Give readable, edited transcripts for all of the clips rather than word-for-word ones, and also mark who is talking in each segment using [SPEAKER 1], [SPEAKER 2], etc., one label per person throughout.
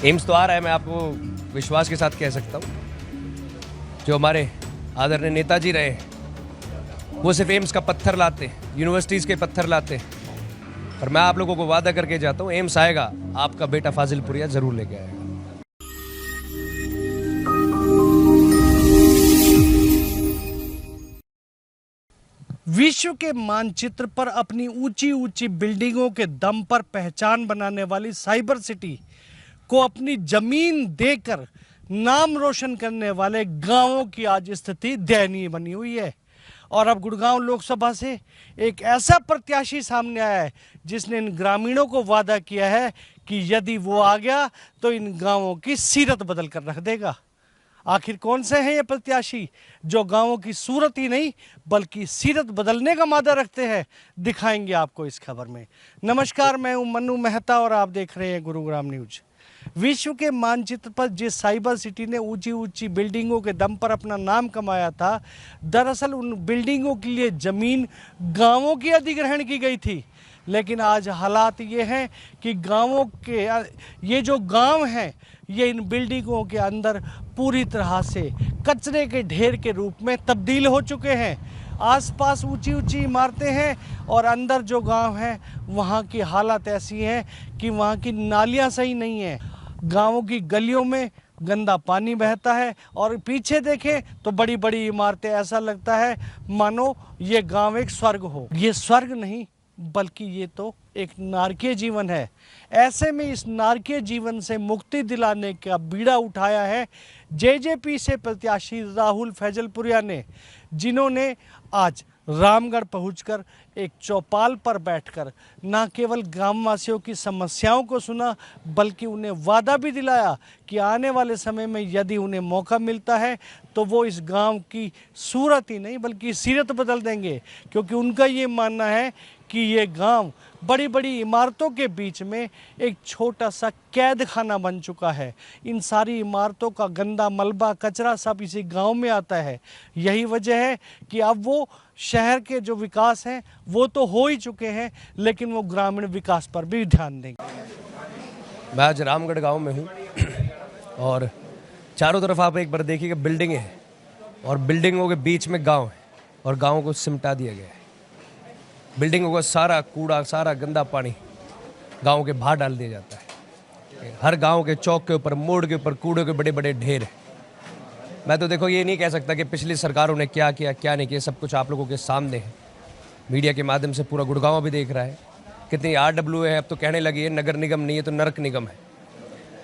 [SPEAKER 1] AIIMS तो आ रहा है, मैं आपको विश्वास के साथ कह सकता हूँ। जो हमारे आदरणीय नेताजी रहे, वो सिर्फ एम्स का पत्थर लाते, यूनिवर्सिटीज़ के पत्थर लाते। और मैं आप लोगों को वादा करके जाता हूँ, एम्स आएगा, आपका बेटा फाजिल पुरिया ज़रूर लेके आएगा।
[SPEAKER 2] विश्व के मानचित्र पर अपनी ऊंची ऊंची बिल्डिंगों के दम पर पहचान बनाने वाली साइबर सिटी को अपनी जमीन देकर नाम रोशन करने वाले गांवों की आज स्थिति दयनीय बनी हुई है। और अब गुड़गांव लोकसभा से एक ऐसा प्रत्याशी सामने आया है जिसने इन ग्रामीणों को वादा किया है कि यदि वो आ गया तो इन गांवों की सीरत बदल कर रख देगा। आखिर कौन से हैं ये प्रत्याशी जो गांवों की सूरत ही नहीं बल्कि सीरत बदलने का मादा रखते हैं, दिखाएंगे आपको इस खबर में। नमस्कार, मैं हूं मन्नू मेहता और आप देख रहे हैं गुरुग्राम न्यूज। विश्व के मानचित्र पर जिस साइबर सिटी ने ऊंची ऊंची बिल्डिंगों के दम पर अपना नाम कमाया था, दरअसल उन बिल्डिंगों के लिए जमीन गांवों की अधिग्रहण की गई थी। लेकिन आज हालात ये हैं कि गांवों के ये जो गांव हैं ये इन बिल्डिंगों के अंदर पूरी तरह से कचरे के ढेर के रूप में तब्दील हो चुके हैं। आसपास ऊंची ऊंची इमारतें हैं और अंदर जो गांव है वहाँ की हालत ऐसी है कि वहाँ की नालियाँ सही नहीं हैं। गांवों की गलियों में गंदा पानी बहता है और पीछे देखें तो बड़ी बड़ी इमारतें, ऐसा लगता है मानो ये गांव एक स्वर्ग हो। ये स्वर्ग नहीं बल्कि ये तो एक नारकीय जीवन है। ऐसे में इस नारकीय जीवन से मुक्ति दिलाने का बीड़ा उठाया है जेजेपी से प्रत्याशी राहुल फैजलपुरिया ने, जिन्होंने आज रामगढ़ पहुंचकर एक चौपाल पर बैठकर न केवल ग्रामवासियों की समस्याओं को सुना बल्कि उन्हें वादा भी दिलाया कि आने वाले समय में यदि उन्हें मौका मिलता है तो वो इस गांव की सूरत ही नहीं बल्कि सीरत बदल देंगे। क्योंकि उनका ये मानना है कि ये गांव बड़ी बड़ी इमारतों के बीच में एक छोटा सा कैद खाना बन चुका है। इन सारी इमारतों का गंदा मलबा कचरा सब इसी गांव में आता है। यही वजह है कि अब वो शहर के जो विकास हैं वो तो हो ही चुके हैं, लेकिन वो ग्रामीण विकास पर भी ध्यान देंगे।
[SPEAKER 1] मैं आज रामगढ़ गांव में हूं और चारों तरफ आप एक बार देखिएगा बिल्डिंगें हैं और बिल्डिंगों के बीच में गांव है और गांव को सिमटा दिया गया है। बिल्डिंगों का सारा कूड़ा, सारा गंदा पानी गांव के बाहर डाल दिया जाता है। हर गांव के चौक के ऊपर, मोड़ के ऊपर कूड़े के बड़े बड़े ढेर हैं। मैं तो देखो ये नहीं कह सकता कि पिछली सरकारों ने क्या किया क्या नहीं किया, सब कुछ आप लोगों के सामने है। मीडिया के माध्यम से पूरा गुड़गांव भी देख रहा है। कितनी RWA है, अब तो कहने लगी है नगर निगम नहीं है तो नरक निगम है।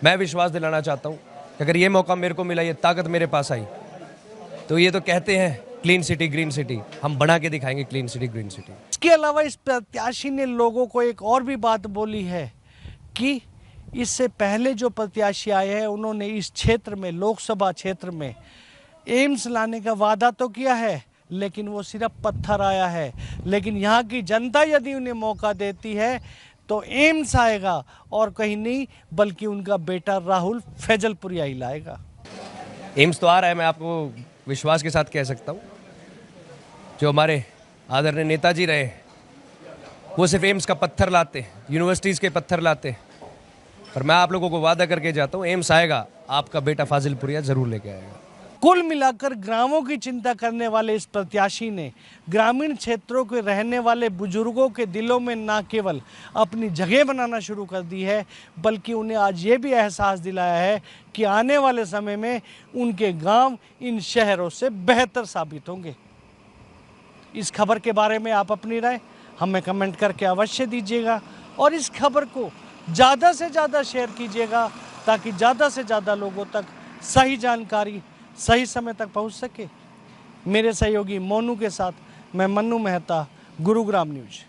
[SPEAKER 1] मैं विश्वास दिलाना चाहता हूँ कि अगर ये मौका मेरे को मिला, ये ताकत मेरे पास आई, तो ये तो कहते हैं क्लीन सिटी ग्रीन सिटी, हम बना के दिखाएंगे क्लीन सिटी ग्रीन सिटी।
[SPEAKER 2] इसके अलावा इस प्रत्याशी ने लोगों को एक और भी बात बोली है कि इससे पहले जो प्रत्याशी आए हैं उन्होंने इस क्षेत्र में, लोकसभा क्षेत्र में एम्स लाने का वादा तो किया है लेकिन वो सिर्फ पत्थर आया है। लेकिन यहाँ की जनता यदि उन्हें मौका देती है तो एम्स आएगा और कहीं नहीं बल्कि उनका बेटा राहुल फैजलपुरिया ही लाएगा।
[SPEAKER 1] एम्स तो आ रहा है, मैं आपको विश्वास के साथ कह सकता हूँ। जो हमारे आदरणीय नेताजी रहे, वो सिर्फ एम्स का पत्थर लाते, यूनिवर्सिटीज़ के पत्थर लाते। और मैं आप लोगों को वादा करके जाता हूँ, एम्स आएगा, आपका बेटा फाजिल पुरिया ज़रूर लेके आएगा।
[SPEAKER 2] कुल मिलाकर ग्रामों की चिंता करने वाले इस प्रत्याशी ने ग्रामीण क्षेत्रों के रहने वाले बुजुर्गों के दिलों में न केवल अपनी जगह बनाना शुरू कर दी है बल्कि उन्हें आज ये भी एहसास दिलाया है कि आने वाले समय में उनके गांव इन शहरों से बेहतर साबित होंगे। इस खबर के बारे में आप अपनी राय हमें कमेंट करके अवश्य दीजिएगा और इस खबर को ज़्यादा से ज़्यादा शेयर कीजिएगा ताकि ज़्यादा से ज़्यादा लोगों तक सही जानकारी सही समय तक पहुंच सके। मेरे सहयोगी मोनू के साथ मैं मन्नू मेहता, गुरुग्राम न्यूज।